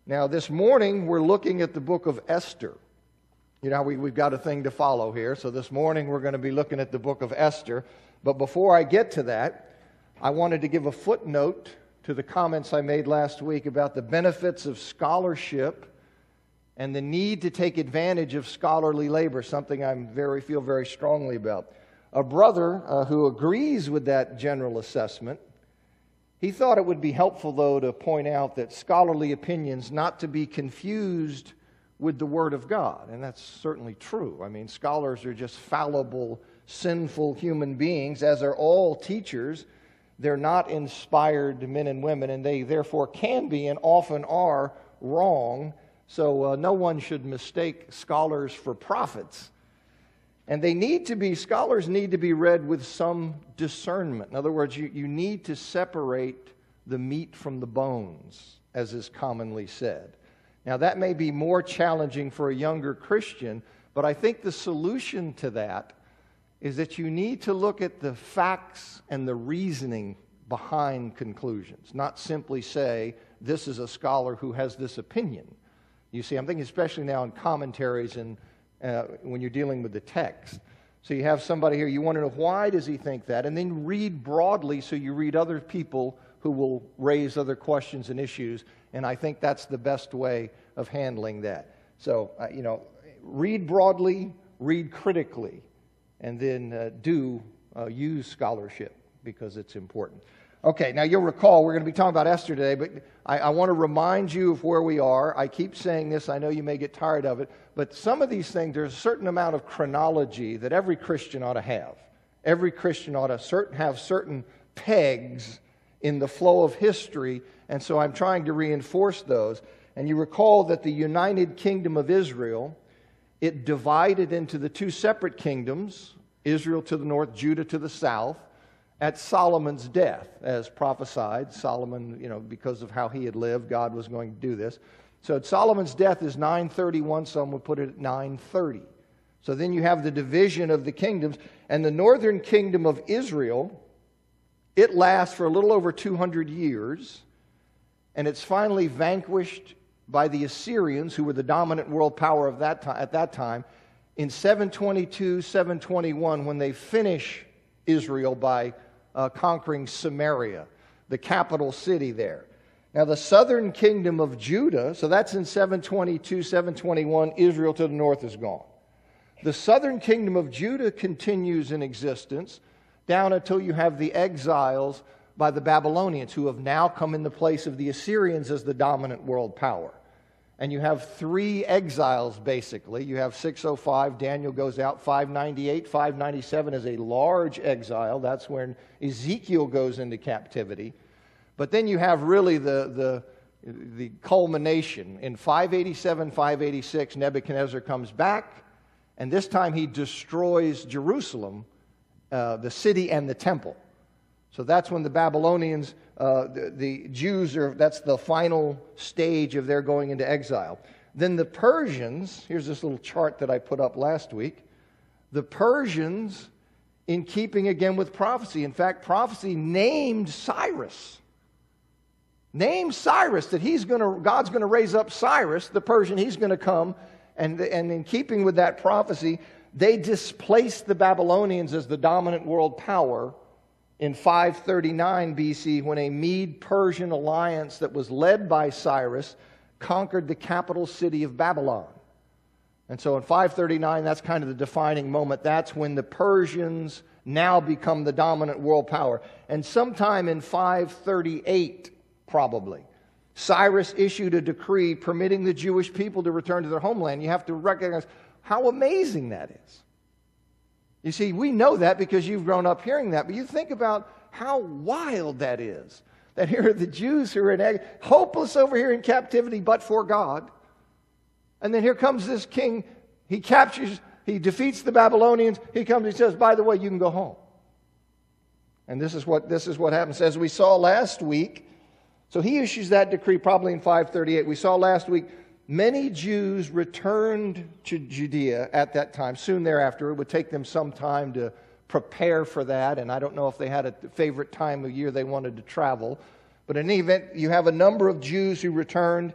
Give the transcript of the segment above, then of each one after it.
Now, this morning, we're looking at the book of Esther. You know, we've got a thing to follow here. So this morning, we're going to be looking at the book of Esther. But before I get to that, I wanted to give a footnote to the comments I made last week about the benefits of scholarship and the need to take advantage of scholarly labor, something I feel very strongly about. A brother who agrees with that general assessment, he thought it would be helpful, though, to point out that scholarly opinions not to be confused with the Word of God. And that's certainly true. I mean, scholars are just fallible, sinful human beings, as are all teachers. They're not inspired men and women, and they therefore can be and often are wrong. So no one should mistake scholars for prophets. And scholars need to be read with some discernment. In other words, you need to separate the meat from the bones, as is commonly said. Now, that may be more challenging for a younger Christian, but I think the solution to that is that you need to look at the facts and the reasoning behind conclusions, not simply say, this is a scholar who has this opinion. You see, I'm thinking especially now in commentaries and when you're dealing with the text. So you have somebody here, you want to know why does he think that, and then read broadly so you read other people who will raise other questions and issues, and I think that's the best way of handling that. So, read broadly, read critically, and then use scholarship because it's important. Okay, now you'll recall we're going to be talking about Esther today, but I want to remind you of where we are. I keep saying this, I know you may get tired of it, but some of these things, there's a certain amount of chronology that every Christian ought to have. Every Christian ought to have certain pegs in the flow of history, and so I'm trying to reinforce those. And you recall that the United Kingdom of Israel, it divided into the two separate kingdoms, Israel to the north, Judah to the south, at Solomon's death, as prophesied. Solomon, because of how he had lived, God was going to do this. So at Solomon's death is 931, some would put it at 930. So then you have the division of the kingdoms, and the northern kingdom of Israel, it lasts for a little over 200 years, and it's finally vanquished by the Assyrians, who were the dominant world power of at that time, in 722, 721, when they finish Israel by conquering Samaria, the capital city there. Now the southern kingdom of Judah, so that's in 722, 721, Israel to the north is gone. The southern kingdom of Judah continues in existence down until you have the exiles by the Babylonians, who have now come in the place of the Assyrians as the dominant world power. And you have three exiles, basically. You have 605, Daniel goes out, 598, 597 is a large exile. That's when Ezekiel goes into captivity. But then you have really the culmination. In 587, 586, Nebuchadnezzar comes back, and this time he destroys Jerusalem, the city and the temple. So that's when the Babylonians, the Jews that's the final stage of their going into exile. Then the Persians, here's this little chart that I put up last week. The Persians, in keeping again with prophecy, in fact, prophecy named Cyrus. Named Cyrus, that God's going to raise up Cyrus, the Persian, he's going to come, and in keeping with that prophecy, they displaced the Babylonians as the dominant world power in 539 BC, when a Mede-Persian alliance that was led by Cyrus conquered the capital city of Babylon. And so in 539, that's kind of the defining moment. That's when the Persians now become the dominant world power. And sometime in 538, probably, Cyrus issued a decree permitting the Jewish people to return to their homeland. You have to recognize how amazing that is. You see, we know that because you've grown up hearing that, but you think about how wild that is. That here are the Jews who are hopeless over here in captivity but for God. And then here comes this king, he defeats the Babylonians, he comes and says, by the way, you can go home. And this is what happens. As we saw last week, so he issues that decree probably in 538. We saw last week, many Jews returned to Judea at that time. Soon thereafter, it would take them some time to prepare for that, and I don't know if they had a favorite time of year they wanted to travel. But in any event, you have a number of Jews who returned.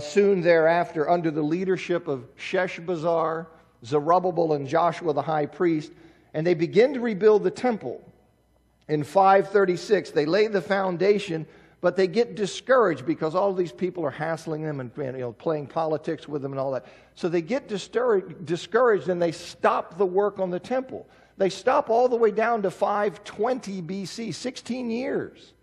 soon thereafter under the leadership of Sheshbazzar, Zerubbabel, and Joshua the high priest, and they begin to rebuild the temple. In 536, they lay the foundation, but they get discouraged because all these people are hassling them and playing politics with them and all that. So they get discouraged and they stop the work on the temple. They stop all the way down to 520 BC, 16 years.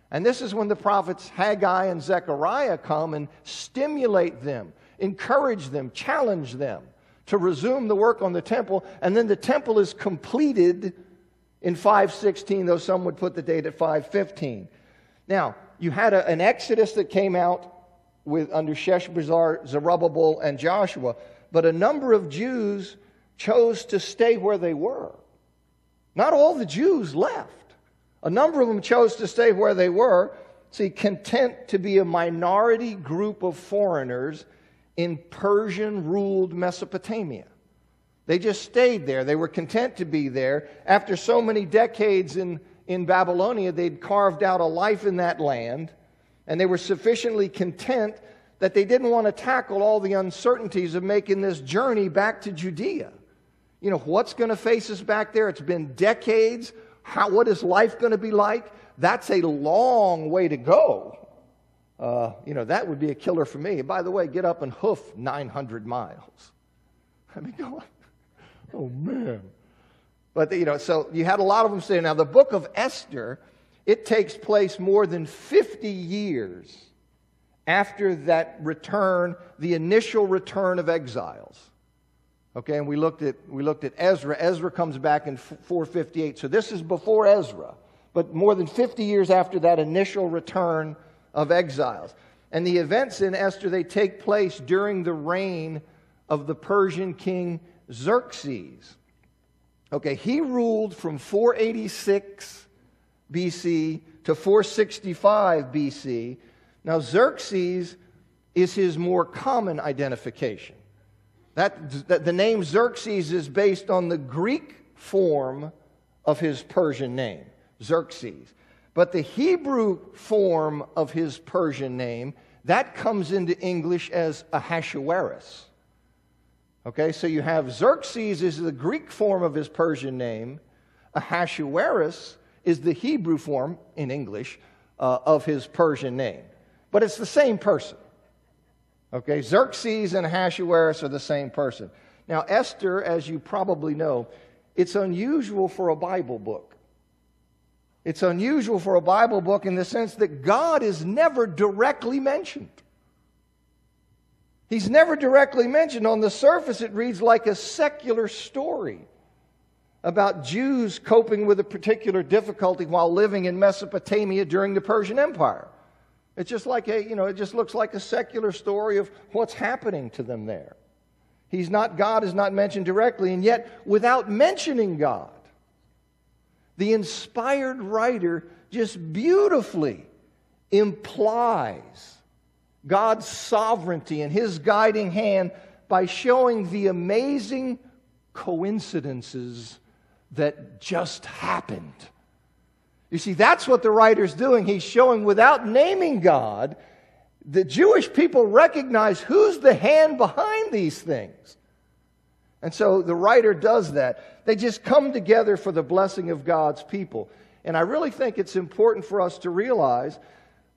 And this is when the prophets Haggai and Zechariah come and stimulate them, encourage them, challenge them to resume the work on the temple. And then the temple is completed in 516, though some would put the date at 515. Now, you had an exodus that came out under Sheshbazzar, Zerubbabel, and Joshua, but a number of Jews chose to stay where they were. Not all the Jews left. A number of them chose to stay where they were, content to be a minority group of foreigners in Persian-ruled Mesopotamia. They just stayed there. They were content to be there. After so many decades in Babylonia, they'd carved out a life in that land, and they were sufficiently content that they didn't want to tackle all the uncertainties of making this journey back to Judea. What's going to face us back there? It's been decades. What is life going to be like? That's a long way to go. That would be a killer for me. By the way, get up and hoof 900 miles. Go on. Oh, man. But, so you had a lot of them saying, now the book of Esther, it takes place more than 50 years after that return, the initial return of exiles. Okay, and we looked at Ezra. Ezra comes back in 458. So this is before Ezra, but more than 50 years after that initial return of exiles. And the events in Esther, they take place during the reign of the Persian king Xerxes. Okay, he ruled from 486 BC to 465 BC. Now, Xerxes is his more common identification. That the name Xerxes is based on the Greek form of his Persian name, Xerxes. But the Hebrew form of his Persian name, that comes into English as Ahasuerus. Okay, so you have Xerxes is the Greek form of his Persian name. Ahasuerus is the Hebrew form, in English, of his Persian name. But it's the same person. Okay, Xerxes and Ahasuerus are the same person. Now, Esther, as you probably know, it's unusual for a Bible book. It's unusual for a Bible book in the sense that God is never directly mentioned. He's never directly mentioned. On the surface, it reads like a secular story about Jews coping with a particular difficulty while living in Mesopotamia during the Persian Empire. It's just like it just looks like a secular story of what's happening to them there. God is not mentioned directly, and yet without mentioning God, the inspired writer just beautifully implies God's sovereignty and His guiding hand by showing the amazing coincidences that just happened. You see, that's what the writer's doing. He's showing, without naming God, the Jewish people recognize who's the hand behind these things. And so the writer does that. They just come together for the blessing of God's people. And I really think it's important for us to realize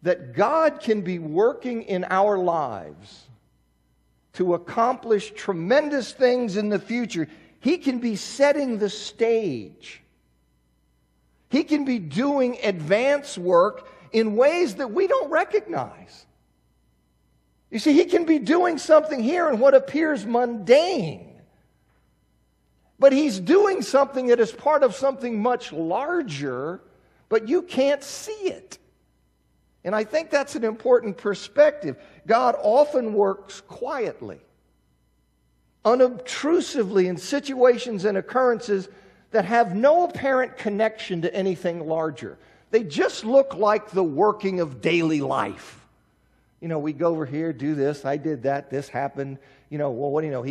that God can be working in our lives to accomplish tremendous things in the future. He can be setting the stage. He can be doing advance work in ways that we don't recognize. You see, He can be doing something here in what appears mundane. But He's doing something that is part of something much larger, but you can't see it. And I think that's an important perspective. God often works quietly, unobtrusively in situations and occurrences that have no apparent connection to anything larger. They just look like the working of daily life. We go over here, do this, I did that, this happened. He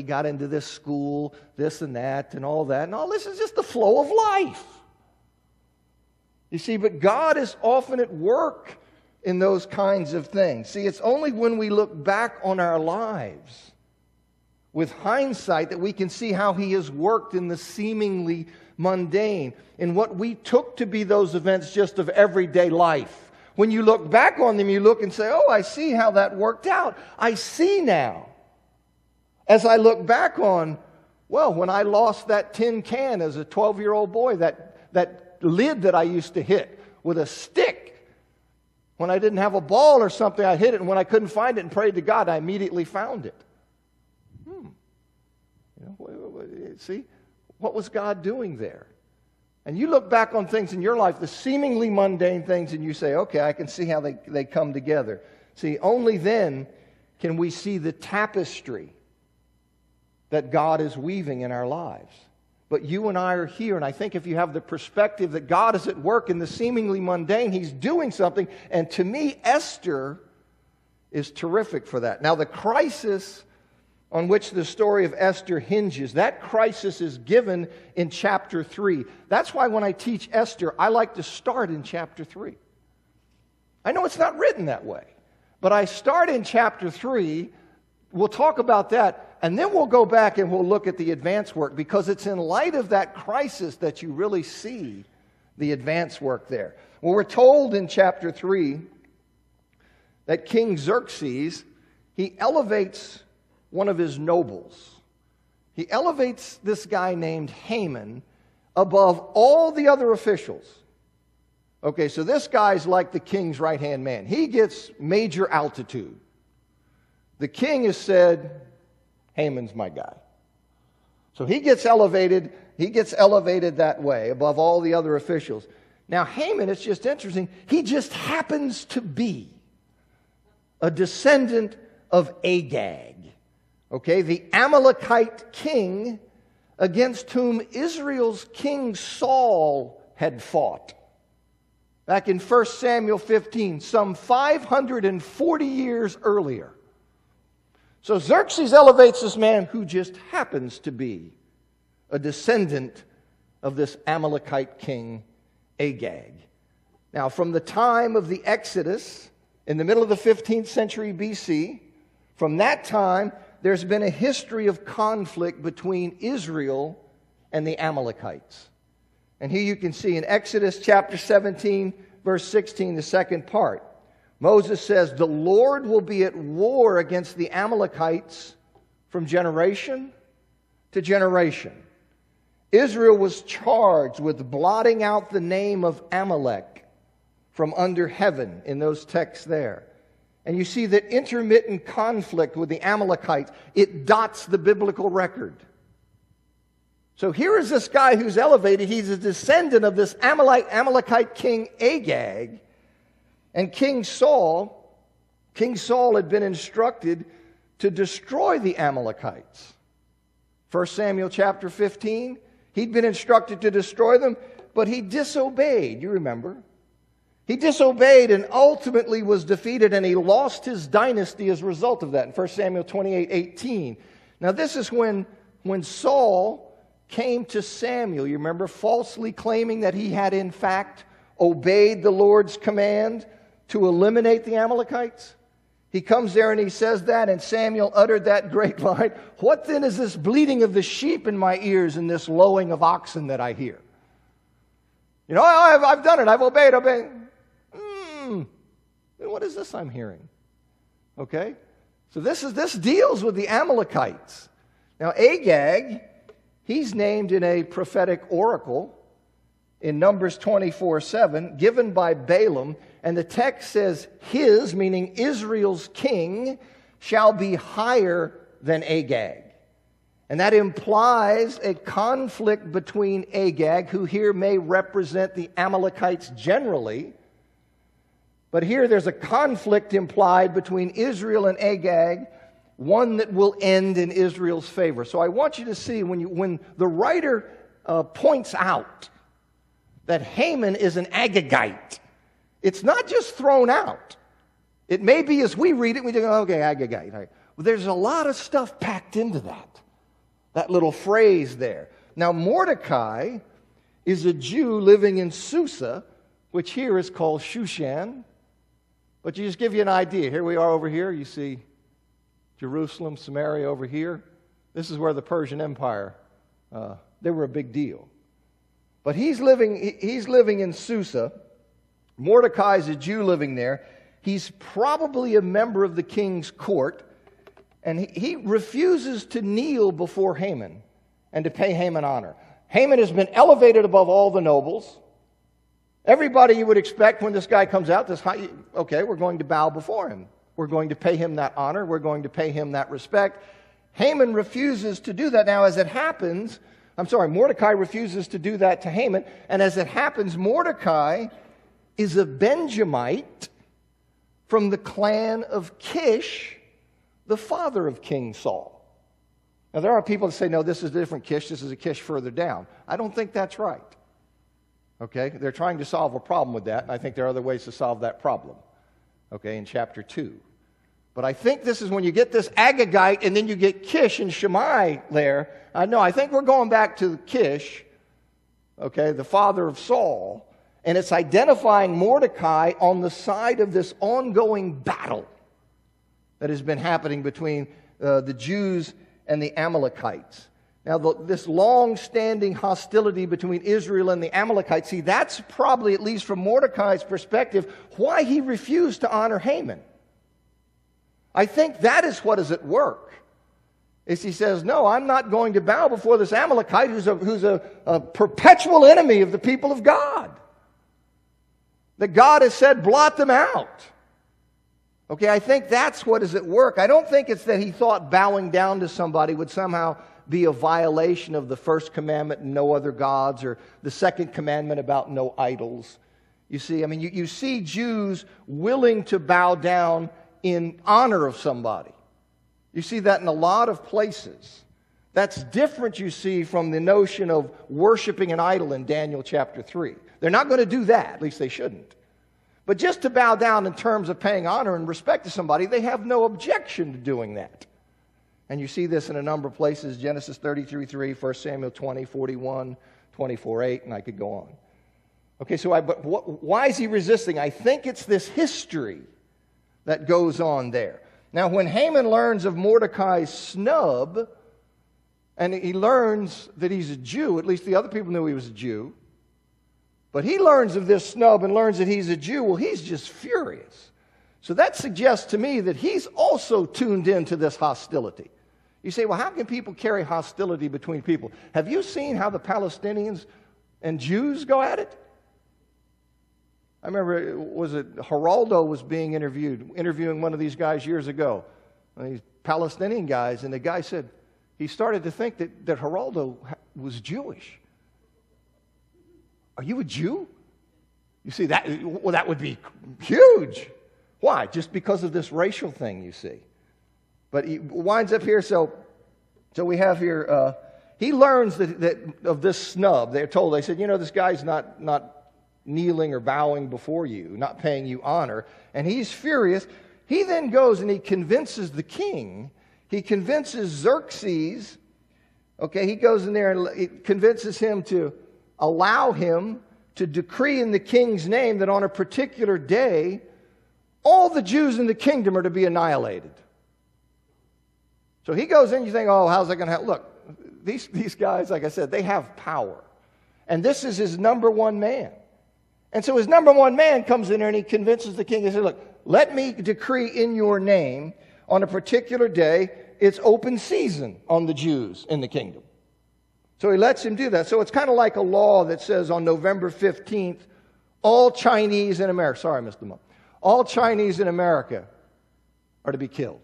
got into this school, this and that, and all that. And all this is just the flow of life. You see, but God is often at work in those kinds of things. See, it's only when we look back on our lives with hindsight that we can see how He has worked in the seemingly mundane, in what we took to be those events just of everyday life. When you look back on them, you look and say, oh, I see how that worked out. I see now. As I look back on, well, when I lost that tin can as a 12-year-old boy, that lid that I used to hit with a stick. When I didn't have a ball or something, I hit it, and when I couldn't find it and prayed to God, I immediately found it. See, what was God doing there? And you look back on things in your life, the seemingly mundane things, and you say, okay, I can see how they come together. See, only then can we see the tapestry that God is weaving in our lives. But you and I are here, and I think if you have the perspective that God is at work in the seemingly mundane, He's doing something. And to me, Esther is terrific for that. Now, the crisis on which the story of Esther hinges, that crisis is given in chapter 3. That's why when I teach Esther, I like to start in chapter 3. I know it's not written that way, but I start in chapter 3. We'll talk about that, and then we'll go back and we'll look at the advance work, because it's in light of that crisis that you really see the advance work there. Well, we're told in chapter 3 that King Xerxes, he elevates one of his nobles. He elevates this guy named Haman above all the other officials. Okay, so this guy's like the king's right-hand man. He gets major altitude. The king has said, Haman's my guy. So he gets elevated that way above all the other officials. Now Haman, it's just interesting, he just happens to be a descendant of Agag. Okay, the Amalekite king against whom Israel's king Saul had fought. Back in 1 Samuel 15, some 540 years earlier. So Xerxes elevates this man who just happens to be a descendant of this Amalekite king Agag. Now, from the time of the Exodus, in the middle of the 15th century BC, from that time, there's been a history of conflict between Israel and the Amalekites. And here you can see in Exodus chapter 17, verse 16, the second part. Moses says, the Lord will be at war against the Amalekites from generation to generation. Israel was charged with blotting out the name of Amalek from under heaven in those texts there. And you see that intermittent conflict with the Amalekites, it dots the biblical record. So here is this guy who's elevated. He's a descendant of this Amalekite king Agag. And King Saul had been instructed to destroy the Amalekites. 1 Samuel chapter 15, he'd been instructed to destroy them, but he disobeyed, you remember. He disobeyed and ultimately was defeated, and he lost his dynasty as a result of that in 1 Samuel 28:18. Now this is when Saul came to Samuel, you remember, falsely claiming that he had in fact obeyed the Lord's command to eliminate the Amalekites. He comes there and he says that, and Samuel uttered that great line, what then is this bleating of the sheep in my ears and this lowing of oxen that I hear? You know, I've done it, I've obeyed. What is this I'm hearing? Okay? So this deals with the Amalekites. Now Agag, he's named in a prophetic oracle in Numbers 24:7, given by Balaam, and the text says, his, meaning Israel's king, shall be higher than Agag. And that implies a conflict between Agag, who here may represent the Amalekites generally, but here there's a conflict implied between Israel and Agag, one that will end in Israel's favor. So I want you to see when the writer points out that Haman is an Agagite, it's not just thrown out. It may be as we read it, we think, okay, Agagite. Well, there's a lot of stuff packed into that little phrase there. Now Mordecai is a Jew living in Susa, which here is called Shushan. But you just give you an idea. Here we are over here. You see Jerusalem, Samaria over here. This is where the Persian Empire, they were a big deal. But he's living in Susa. Mordecai is a Jew living there. He's probably a member of the king's court. And he refuses to kneel before Haman and to pay Haman honor. Haman has been elevated above all the nobles. Everybody you would expect when this guy comes out, okay, we're going to bow before him. We're going to pay him that honor. We're going to pay him that respect. Haman refuses to do that. Now, as it happens, Mordecai refuses to do that to Haman. And as it happens, Mordecai is a Benjamite from the clan of Kish, the father of King Saul. Now, there are people that say, no, this is a different Kish. This is a Kish further down. I don't think that's right. Okay? They're trying to solve a problem with that, and I think there are other ways to solve that problem. Okay, in chapter 2. But I think this is when you get this Agagite, and then you get Kish and Shammai there. No, I think we're going back to Kish, okay, the father of Saul, and it's identifying Mordecai on the side of this ongoing battle that has been happening between the Jews and the Amalekites. Now, this long-standing hostility between Israel and the Amalekites, see, that's probably, at least from Mordecai's perspective, why he refused to honor Haman. I think that is what is at work. Is he says, no, I'm not going to bow before this Amalekite who's a perpetual enemy of the people of God. That God has said, blot them out. Okay, I think that's what is at work. I don't think it's that he thought bowing down to somebody would somehow be a violation of the first commandment, no other gods, or the second commandment about no idols. You see, I mean, you see Jews willing to bow down in honor of somebody. You see that in a lot of places. That's different, you see, from the notion of worshiping an idol in Daniel chapter 3. They're not going to do that, at least they shouldn't. But just to bow down in terms of paying honor and respect to somebody, they have no objection to doing that. And you see this in a number of places, Genesis 33:3, 1 Samuel 20, 41, 24:8, and I could go on. Okay, so why is he resisting? I think it's this history that goes on there. Now, when Haman learns of Mordecai's snub, and he learns that he's a Jew, at least the other people knew he was a Jew, but he learns of this snub and learns that he's a Jew, well, he's just furious. So that suggests to me that he's also tuned into this hostility. You say, well, how can people carry hostility between people? Have you seen how the Palestinians and Jews go at it? I remember, Geraldo was being interviewing one of these guys years ago, these Palestinian guys, and the guy said he started to think that Geraldo was Jewish. Are you a Jew? You see, that would be huge. Why? Just because of this racial thing, you see. But he winds up here, so we have here, he learns that of this snub. They said, this guy's not kneeling or bowing before you, not paying you honor. And he's furious. He then goes and he convinces the king. He convinces Xerxes. Okay, he goes in there and he convinces him to allow him to decree in the king's name that on a particular day, all the Jews in the kingdom are to be annihilated. So he goes in, you think, oh, how's that going to happen? Look, these guys, like I said, they have power. And this is his number one man. And so his number one man comes in there and he convinces the king. He says, look, let me decree in your name on a particular day, it's open season on the Jews in the kingdom. So he lets him do that. So it's kind of like a law that says on November 15th, all Chinese in America, sorry, Mr. Monk, all Chinese in America are to be killed.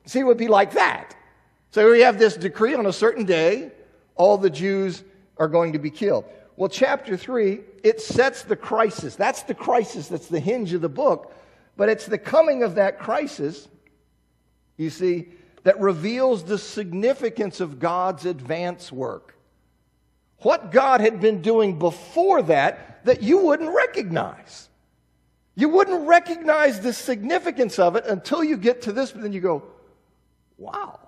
See, it would be like that. So we have this decree on a certain day, all the Jews are going to be killed. Well, chapter 3, it sets the crisis. That's the crisis, that's the hinge of the book. But it's the coming of that crisis, you see, that reveals the significance of God's advance work. What God had been doing before that you wouldn't recognize. You wouldn't recognize the significance of it until you get to this, but then you go, wow.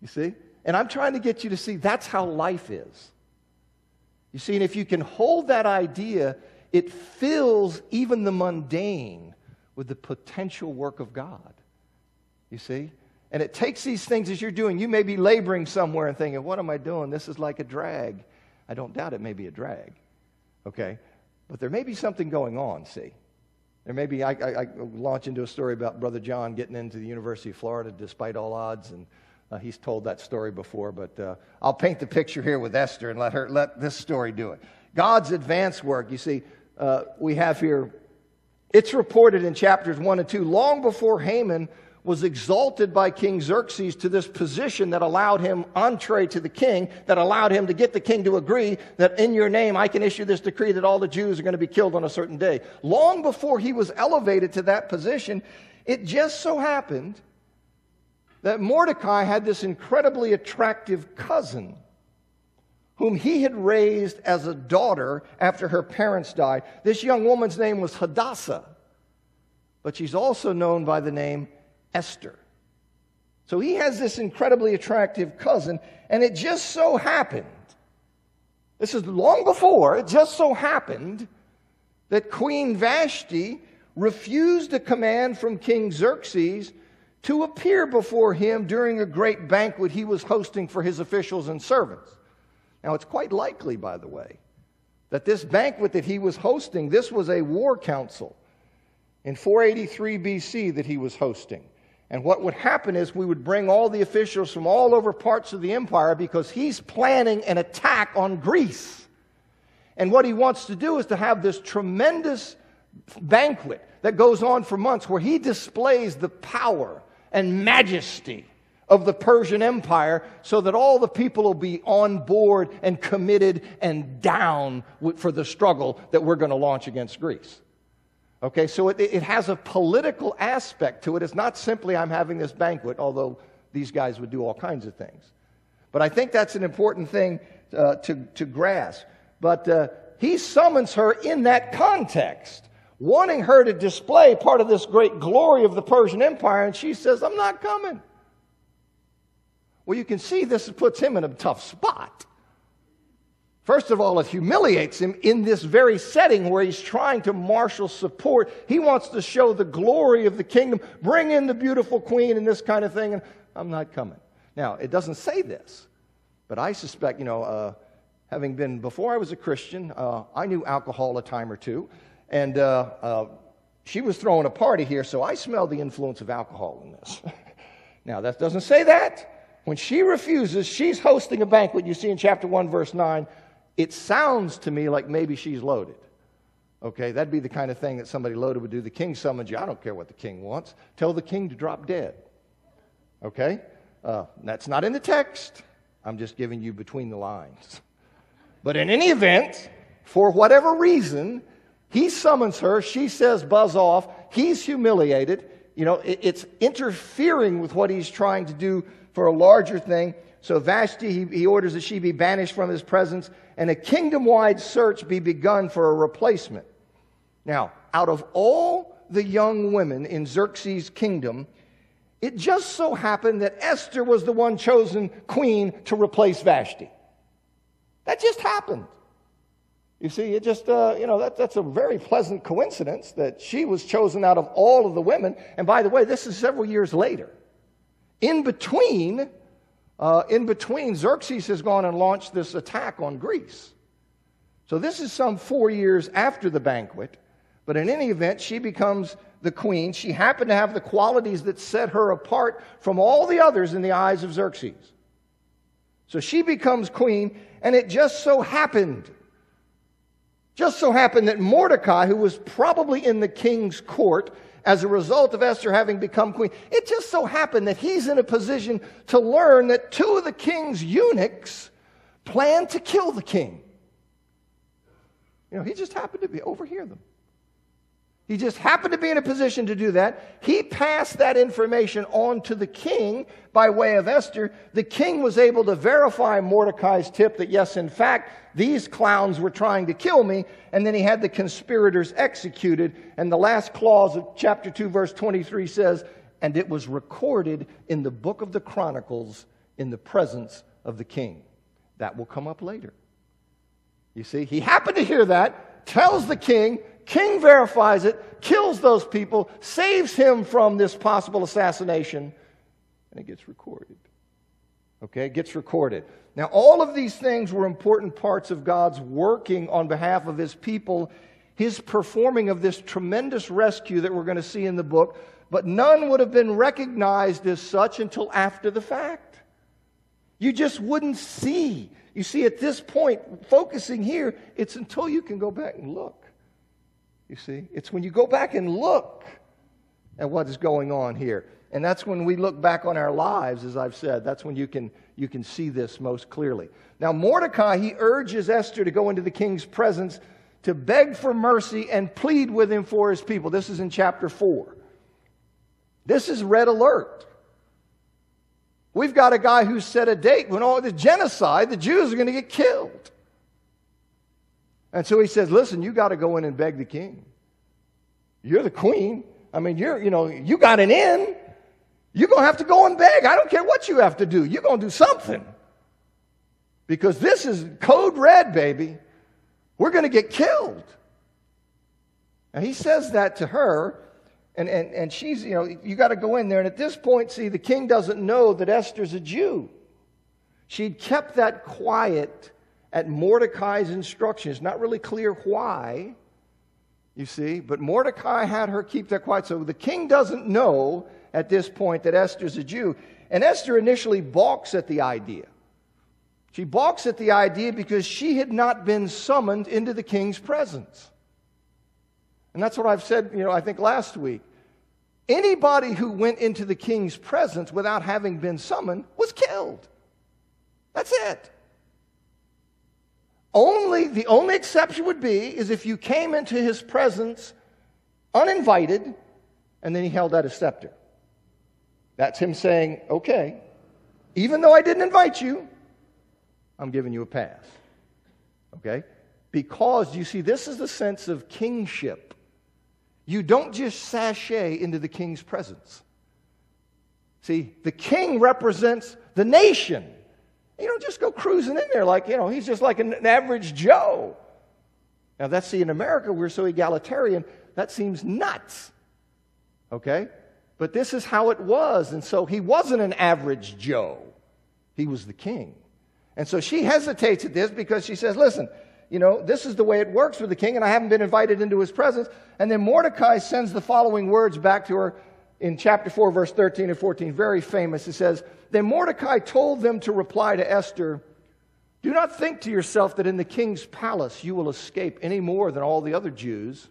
You see? And I'm trying to get you to see that's how life is. You see, and if you can hold that idea, it fills even the mundane with the potential work of God. You see? And it takes these things as you're doing. You may be laboring somewhere and thinking, what am I doing? This is like a drag. I don't doubt it may be a drag. Okay? But there may be something going on, see? There may be, I launch into a story about Brother John getting into the University of Florida despite all odds, and he's told that story before, but I'll paint the picture here with Esther and let this story do it. God's advanced work, you see, we have here, it's reported in chapters 1 and 2, long before Haman was exalted by King Xerxes to this position that allowed him entree to the king, that allowed him to get the king to agree that in your name I can issue this decree that all the Jews are going to be killed on a certain day. Long before he was elevated to that position, it just so happened that Mordecai had this incredibly attractive cousin whom he had raised as a daughter after her parents died. This young woman's name was Hadassah, but she's also known by the name Esther. So he has this incredibly attractive cousin, and it just so happened, this is long before, it just so happened that Queen Vashti refused a command from King Xerxes to appear before him during a great banquet he was hosting for his officials and servants. Now, it's quite likely, by the way, that this banquet that he was hosting, this was a war council in 483 BC that he was hosting. And what would happen is we would bring all the officials from all over parts of the empire because he's planning an attack on Greece. And what he wants to do is to have this tremendous banquet that goes on for months where he displays the power and majesty of the Persian Empire so that all the people will be on board and committed and down for the struggle that we're going to launch against Greece. Okay, so it has a political aspect to it. It's not simply I'm having this banquet, although these guys would do all kinds of things. But I think that's an important thing to grasp. But he summons her in that context, wanting her to display part of this great glory of the Persian Empire, and she says, I'm not coming. Well, you can see this puts him in a tough spot. First of all, it humiliates him in this very setting where he's trying to marshal support. He wants to show the glory of the kingdom, bring in the beautiful queen and this kind of thing, and I'm not coming. Now, it doesn't say this, but I suspect, having been, before I was a Christian, I knew alcohol a time or two, and she was throwing a party here, so I smelled the influence of alcohol in this. Now, that doesn't say that. When she refuses, she's hosting a banquet, you see in chapter 1, verse 9, it sounds to me like maybe she's loaded. Okay, that'd be the kind of thing that somebody loaded would do. The king summons you. I don't care what the king wants. Tell the king to drop dead. Okay? That's not in the text. I'm just giving you between the lines. But in any event, for whatever reason, he summons her. She says, buzz off. He's humiliated. It's interfering with what he's trying to do for a larger thing. So Vashti, he orders that she be banished from his presence and a kingdom-wide search be begun for a replacement. Now, out of all the young women in Xerxes' kingdom, it just so happened that Esther was the one chosen queen to replace Vashti. That just happened. You see, it just, that's a very pleasant coincidence that she was chosen out of all of the women. And by the way, this is several years later. In between, Xerxes has gone and launched this attack on Greece. So this is some 4 years after the banquet. But in any event, she becomes the queen. She happened to have the qualities that set her apart from all the others in the eyes of Xerxes. So she becomes queen, and it just so happened that Mordecai, who was probably in the king's court as a result of Esther having become queen, it just so happened that he's in a position to learn that 2 of the king's eunuchs planned to kill the king. He just happened to overhear them. He just happened to be in a position to do that. He passed that information on to the king by way of Esther. The king was able to verify Mordecai's tip that, yes, in fact, these clowns were trying to kill me. And then he had the conspirators executed. And the last clause of chapter 2, verse 23 says, and it was recorded in the book of the Chronicles in the presence of the king. That will come up later. You see, he happened to hear that, tells the king, king verifies it, kills those people, saves him from this possible assassination, and it gets recorded. Okay, it gets recorded. Now, all of these things were important parts of God's working on behalf of his people, his performing of this tremendous rescue that we're going to see in the book, but none would have been recognized as such until after the fact. You just wouldn't see. You see, at this point, focusing here, it's until you can go back and look. You see, it's when you go back and look at what is going on here. And that's when we look back on our lives, as I've said. That's when you can see this most clearly. Now, Mordecai, he urges Esther to go into the king's presence to beg for mercy and plead with him for his people. This is in chapter 4. This is red alert. We've got a guy who set a date when all the genocide, the Jews are going to get killed. And so he says, listen, you got to go in and beg the king. You're the queen. I mean, you got an in. You're going to have to go and beg. I don't care what you have to do. You're going to do something. Because this is code red, baby. We're going to get killed. And he says that to her. And she's, you got to go in there. And at this point, see, the king doesn't know that Esther's a Jew. She'd kept that quiet at Mordecai's instruction. It's not really clear why, you see. But Mordecai had her keep that quiet. So the king doesn't know at this point that Esther's a Jew. And Esther initially balks at the idea. She balks at the idea because she had not been summoned into the king's presence. And that's what I've said, I think last week. Anybody who went into the king's presence without having been summoned was killed. That's it. The only exception would be is if you came into his presence uninvited and then he held out a scepter. That's him saying, okay, even though I didn't invite you, I'm giving you a pass. Okay? Because, you see, this is the sense of kingship. You don't just sashay into the king's presence. See, the king represents the nation. You don't just go cruising in there like, he's just like an average Joe. Now, in America, we're so egalitarian, that seems nuts. Okay? But this is how it was. And so he wasn't an average Joe. He was the king. And so she hesitates at this because she says, listen, this is the way it works with the king, and I haven't been invited into his presence. And then Mordecai sends the following words back to her in chapter 4, verse 13 and 14. Very famous. It says, then Mordecai told them to reply to Esther, do not think to yourself that in the king's palace you will escape any more than all the other Jews.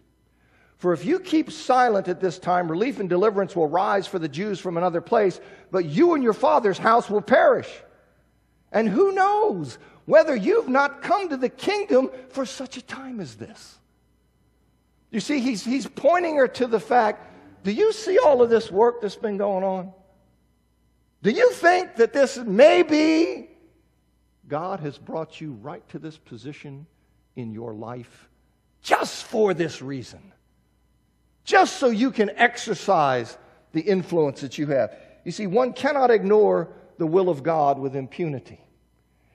For if you keep silent at this time, relief and deliverance will rise for the Jews from another place, but you and your father's house will perish. And who knows whether you've not come to the kingdom for such a time as this. You see, he's pointing her to the fact, do you see all of this work that's been going on? Do you think that this maybe God has brought you right to this position in your life just for this reason? Just so you can exercise the influence that you have. You see, one cannot ignore the will of God with impunity.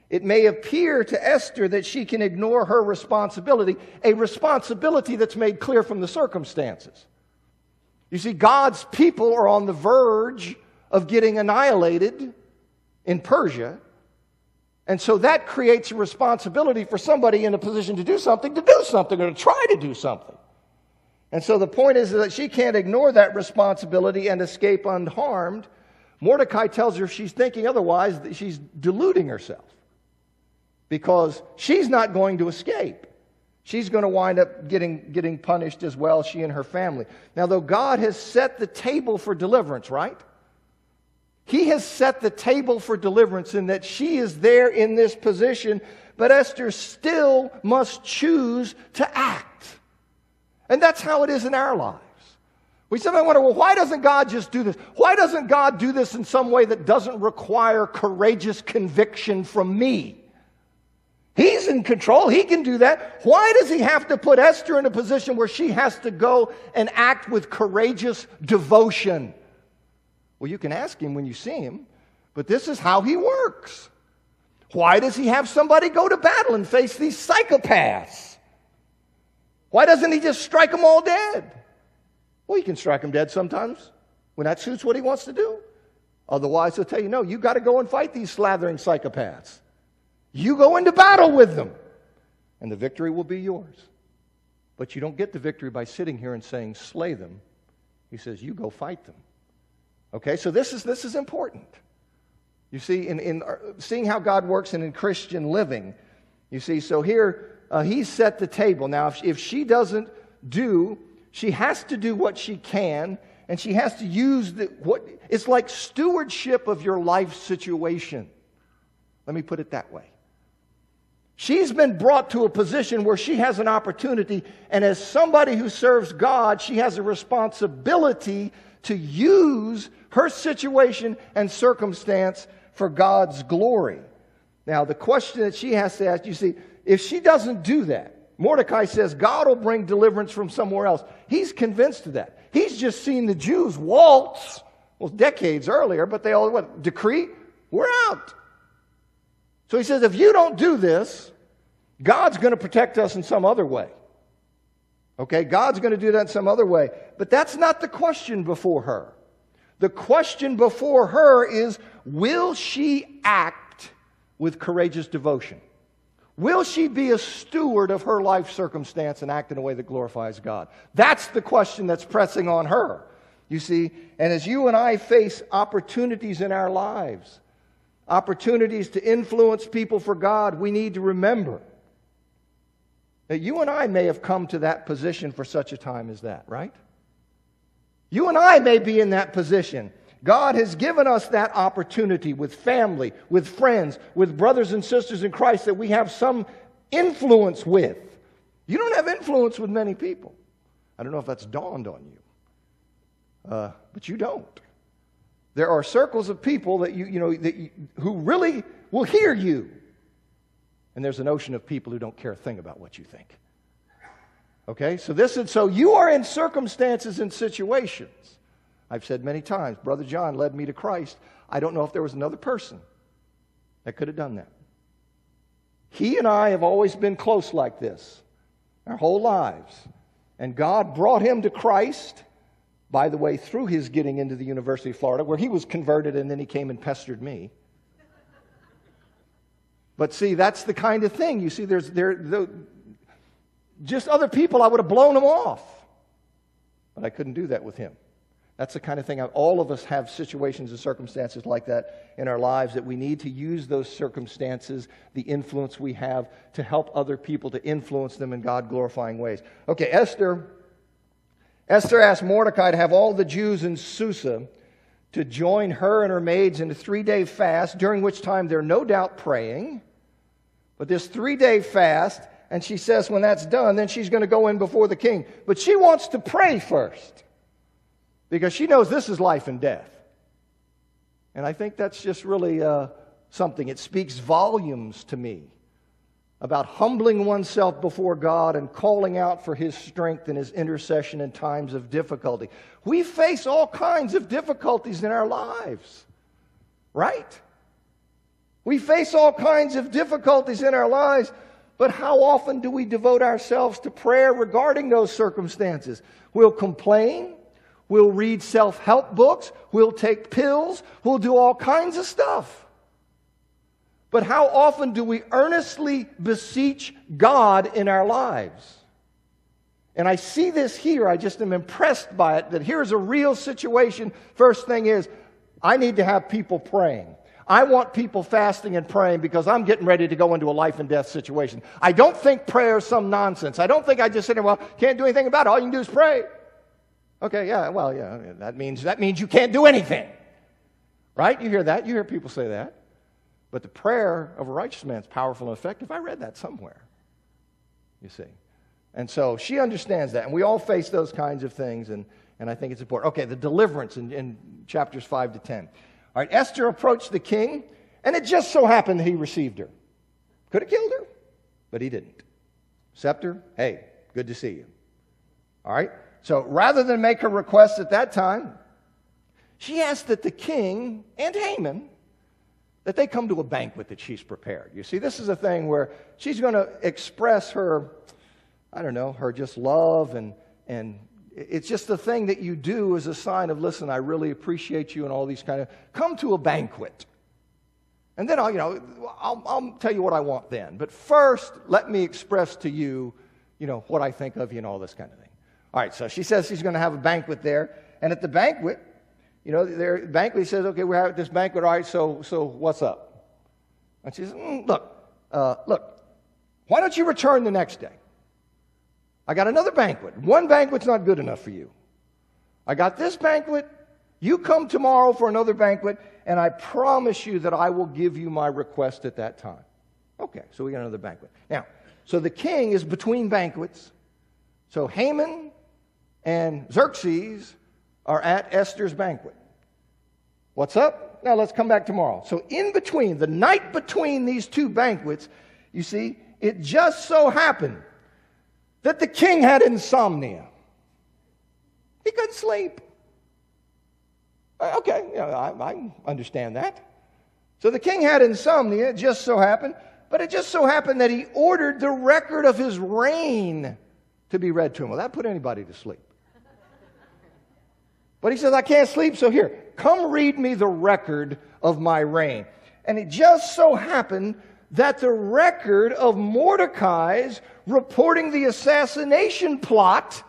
It may appear to Esther that she can ignore her responsibility, a responsibility that's made clear from the circumstances. You see, God's people are on the verge of getting annihilated in Persia, and so that creates a responsibility for somebody in a position to do something or to try to do something. And so the point is that she can't ignore that responsibility and escape unharmed. Mordecai tells her if she's thinking otherwise, that she's deluding herself. Because she's not going to escape. She's going to wind up getting punished as well, she and her family. Now, though God has set the table for deliverance, right? He has set the table for deliverance in that she is there in this position, but Esther still must choose to act. And that's how it is in our lives. We sometimes wonder, well, why doesn't God just do this? Why doesn't God do this in some way that doesn't require courageous conviction from me? He's in control. He can do that. Why does he have to put Esther in a position where she has to go and act with courageous devotion? Well, you can ask him when you see him, but this is how he works. Why does he have somebody go to battle and face these psychopaths? Why doesn't he just strike them all dead? Well, he can strike them dead sometimes when that suits what he wants to do. Otherwise, he'll tell you, no, you got to go and fight these slathering psychopaths. You go into battle with them, and the victory will be yours. But you don't get the victory by sitting here and saying, slay them. He says, you go fight them. Okay, so this is important. You see, in seeing how God works and in Christian living, you see, so here he's set the table. Now, if she doesn't do, she has to do what she can, and she has to use it's like stewardship of your life situation. Let me put it that way. She's been brought to a position where she has an opportunity, and as somebody who serves God, she has a responsibility to use her situation and circumstance for God's glory. Now, the question that she has to ask, you see, if she doesn't do that, Mordecai says God will bring deliverance from somewhere else. He's convinced of that. He's just seen the Jews waltz, well, decades earlier, but they all, decree, we're out. So he says, if you don't do this, God's going to protect us in some other way. Okay, God's going to do that in some other way. But that's not the question before her. The question before her is, will she act with courageous devotion? Will she be a steward of her life circumstance and act in a way that glorifies God? That's the question that's pressing on her. You see, and as you and I face opportunities in our lives, opportunities to influence people for God, we need to remember that you and I may have come to that position for such a time as that, right? You and I may be in that position. God has given us that opportunity with family, with friends, with brothers and sisters in Christ that we have some influence with. You don't have influence with many people. I don't know if that's dawned on you, but you don't. There are circles of people that who really will hear you. And there's an ocean of people who don't care a thing about what you think. Okay? So you are in circumstances and situations. I've said many times, Brother John led me to Christ. I don't know if there was another person that could have done that. He and I have always been close like this our whole lives. And God brought him to Christ, by the way, through his getting into the University of Florida, where he was converted and then he came and pestered me. But see, that's the kind of thing. You see, just other people, I would have blown them off. But I couldn't do that with him. That's the kind of thing. All of us have situations and circumstances like that in our lives that we need to use those circumstances, the influence we have, to help other people, to influence them in God-glorifying ways. Okay, Esther asked Mordecai to have all the Jews in Susa to join her and her maids in a 3-day fast, during which time they're no doubt praying. But this 3-day fast, and she says when that's done, then she's going to go in before the king. But she wants to pray first, because she knows this is life and death. And I think that's just really something. It speaks volumes to me about humbling oneself before God and calling out for his strength and his intercession in times of difficulty. We face all kinds of difficulties in our lives, right? We face all kinds of difficulties in our lives, but how often do we devote ourselves to prayer regarding those circumstances? We'll complain. We'll read self-help books. We'll take pills. We'll do all kinds of stuff. But how often do we earnestly beseech God in our lives? And I see this here. I just am impressed by it, that here's a real situation. First thing is, I need to have people praying. I want people fasting and praying because I'm getting ready to go into a life and death situation. I don't think prayer is some nonsense. I don't think I just sit there, well, can't do anything about it. All you can do is pray. Okay, yeah, well, yeah, that means you can't do anything. Right? You hear that. You hear people say that. But the prayer of a righteous man is powerful and effective. I read that somewhere, you see. And so she understands that. And we all face those kinds of things, and I think it's important. Okay, the deliverance in chapters 5 to 10. All right, Esther approached the king, and it just so happened that he received her. Could have killed her, but he didn't. Scepter, hey, good to see you. All right, so rather than make her request at that time, she asked that the king and Haman that they come to a banquet that she's prepared. You see, this is a thing where she's going to express her, I don't know, her just love, and it's just the thing that you do as a sign of, listen, I really appreciate you, and all these kind of, come to a banquet. And then I'll tell you what I want then. But first, let me express to you, what I think of you and all this kind of thing. All right, so she says she's going to have a banquet there. And at the banquet, the banquet says, okay, we're having this banquet, all right, so what's up? And she says, look, why don't you return the next day? I got another banquet. One banquet's not good enough for you. I got this banquet. You come tomorrow for another banquet, and I promise you that I will give you my request at that time. Okay, so we got another banquet. Now, so the king is between banquets. So Haman and Xerxes are at Esther's banquet. What's up? Now let's come back tomorrow. So in between, the night between these two banquets, you see, it just so happened that the king had insomnia. He couldn't sleep. Okay, I understand that. So the king had insomnia, it just so happened, but it just so happened that he ordered the record of his reign to be read to him. Well, that put anybody to sleep. But he says, I can't sleep, so here, come read me the record of my reign. And it just so happened that the record of Mordecai's reporting the assassination plot,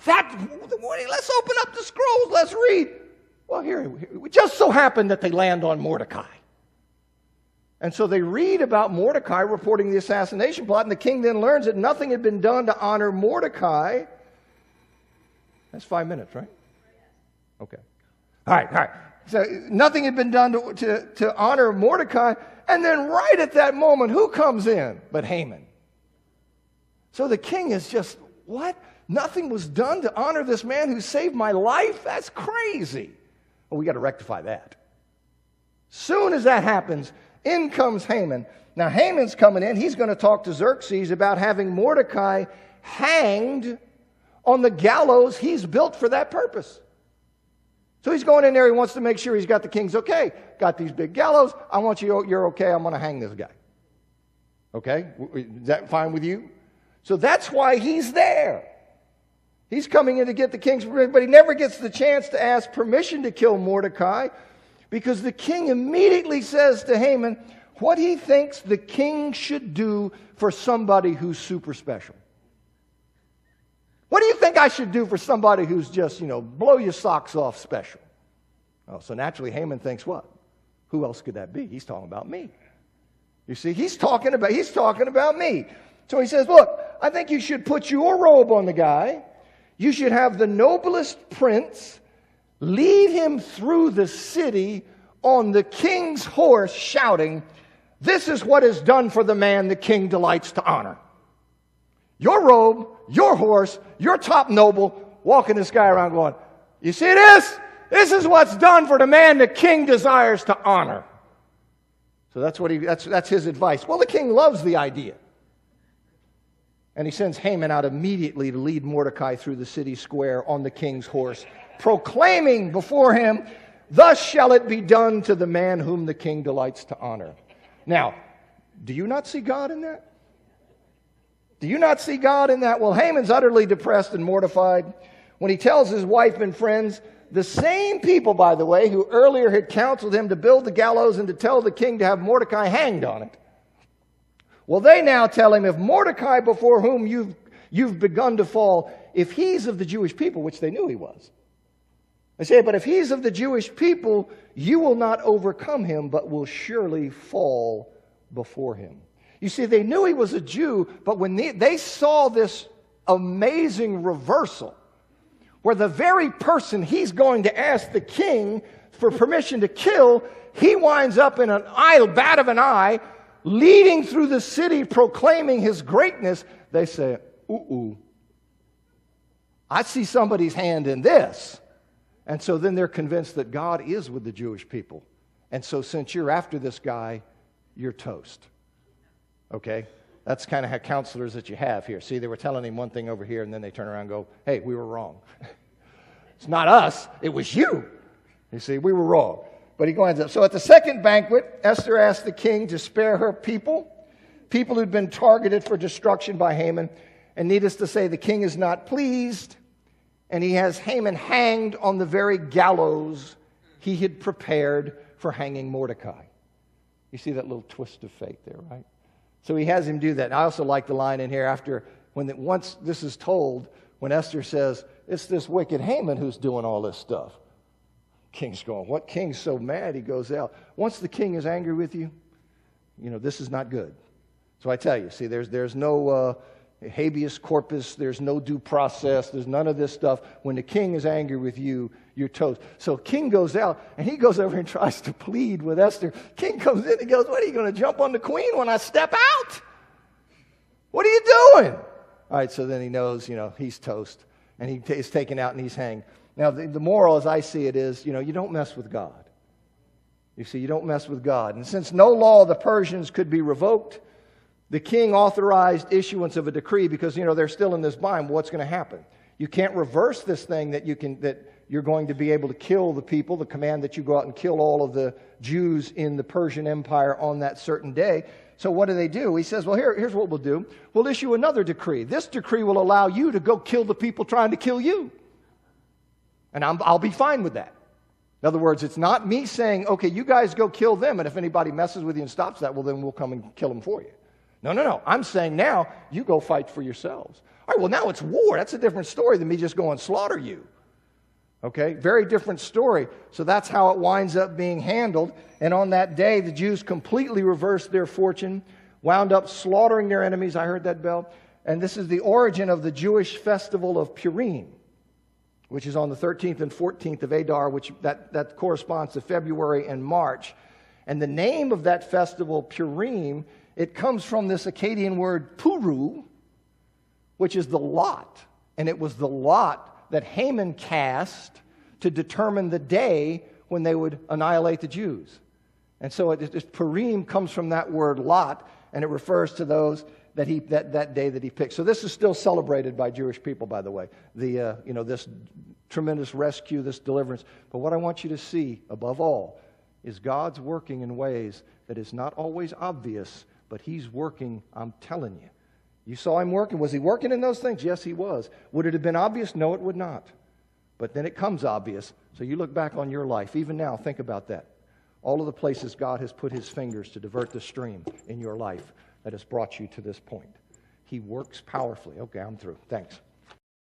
let's open up the scrolls, let's read. Well, here, it just so happened that they land on Mordecai. And so they read about Mordecai reporting the assassination plot, and the king then learns that nothing had been done to honor Mordecai. That's 5 minutes, right? Okay. All right. So nothing had been done to honor Mordecai, and then right at that moment, who comes in but Haman? So the king is just, what? Nothing was done to honor this man who saved my life? That's crazy. Well, we got to rectify that. Soon as that happens, in comes Haman. Now, Haman's coming in. He's going to talk to Xerxes about having Mordecai hanged on the gallows he's built for that purpose. So he's going in there. He wants to make sure he's got the king's okay. Got these big gallows. I want you're okay. I'm going to hang this guy. Okay? Is that fine with you? So that's why he's there. He's coming in to get the king's permission, but he never gets the chance to ask permission to kill Mordecai, because the king immediately says to Haman what he thinks the king should do for somebody who's super special. What do you think I should do for somebody who's just, blow your socks off special? Oh, so naturally Haman thinks what? Who else could that be? He's talking about me. You see, he's talking about me. So he says, look, I think you should put your robe on the guy. You should have the noblest prince lead him through the city on the king's horse, shouting, this is what is done for the man the king delights to honor. Your robe, your horse, your top noble, walking this guy around going, you see this? This is what's done for the man the king desires to honor. So that's his advice. Well, the king loves the idea. And he sends Haman out immediately to lead Mordecai through the city square on the king's horse, proclaiming before him, thus shall it be done to the man whom the king delights to honor. Now, do you not see God in that? Do you not see God in that? Well, Haman's utterly depressed and mortified when he tells his wife and friends, the same people, by the way, who earlier had counseled him to build the gallows and to tell the king to have Mordecai hanged on it. Well, they now tell him, if Mordecai before whom you've begun to fall, if he's of the Jewish people, which they knew he was. They say, but if he's of the Jewish people, you will not overcome him, but will surely fall before him. You see, they knew he was a Jew, but when they saw this amazing reversal, where the very person he's going to ask the king for permission to kill, he winds up in an bat of an eye, leading through the city, proclaiming his greatness, they say, I see somebody's hand in this. And so then they're convinced that God is with the Jewish people. And so since you're after this guy, you're toast. Okay? That's kind of how counselors that you have here. See, they were telling him one thing over here, and then they turn around and go, hey, we were wrong. It's not us, it was you. You see, we were wrong. But he winds up. So at the second banquet, Esther asked the king to spare her people who'd been targeted for destruction by Haman. And needless to say, the king is not pleased, and he has Haman hanged on the very gallows he had prepared for hanging Mordecai. You see that little twist of fate there, right? So he has him do that. And I also like the line in here after, once this is told, when Esther says, it's this wicked Haman who's doing all this stuff. King's going, what king's so mad? He goes out. Once the king is angry with you, this is not good. So I tell you, see, there's no habeas corpus, there's no due process, there's none of this stuff. When the king is angry with you, you're toast. So king goes out, and he goes over and tries to plead with Esther. King comes in and goes, what, are you going to jump on the queen when I step out? What are you doing? All right, so then he knows, he's toast, and he is taken out and he's hanged. Now, the moral, as I see it, is, you don't mess with God. You see, you don't mess with God. And since no law of the Persians could be revoked, the king authorized issuance of a decree because, they're still in this bind. What's going to happen? You can't reverse this thing that you're going to be able to kill the people, the command that you go out and kill all of the Jews in the Persian Empire on that certain day. So what do? He says, well, here's what we'll do. We'll issue another decree. This decree will allow you to go kill the people trying to kill you. And I'll be fine with that. In other words, it's not me saying, okay, you guys go kill them, and if anybody messes with you and stops that, well, then we'll come and kill them for you. No. I'm saying now, you go fight for yourselves. All right, well, now it's war. That's a different story than me just going slaughter you. Okay, very different story. So that's how it winds up being handled. And on that day, the Jews completely reversed their fortune, wound up slaughtering their enemies. I heard that bell. And this is the origin of the Jewish festival of Purim, which is on the 13th and 14th of Adar, which that corresponds to February and March. And the name of that festival, Purim, it comes from this Akkadian word puru, which is the lot. And it was the lot that Haman cast to determine the day when they would annihilate the Jews. And so Purim comes from that word lot, and it refers to those that day that he picked. So this is still celebrated by Jewish people, by the way. This tremendous rescue, this deliverance. But what I want you to see, above all, is God's working in ways that is not always obvious, but He's working, I'm telling you. You saw Him working. Was He working in those things? Yes, He was. Would it have been obvious? No, it would not. But then it comes obvious. So you look back on your life. Even now, think about that. All of the places God has put His fingers to divert the stream in your life that has brought you to this point. He works powerfully. Okay, I'm through. Thanks.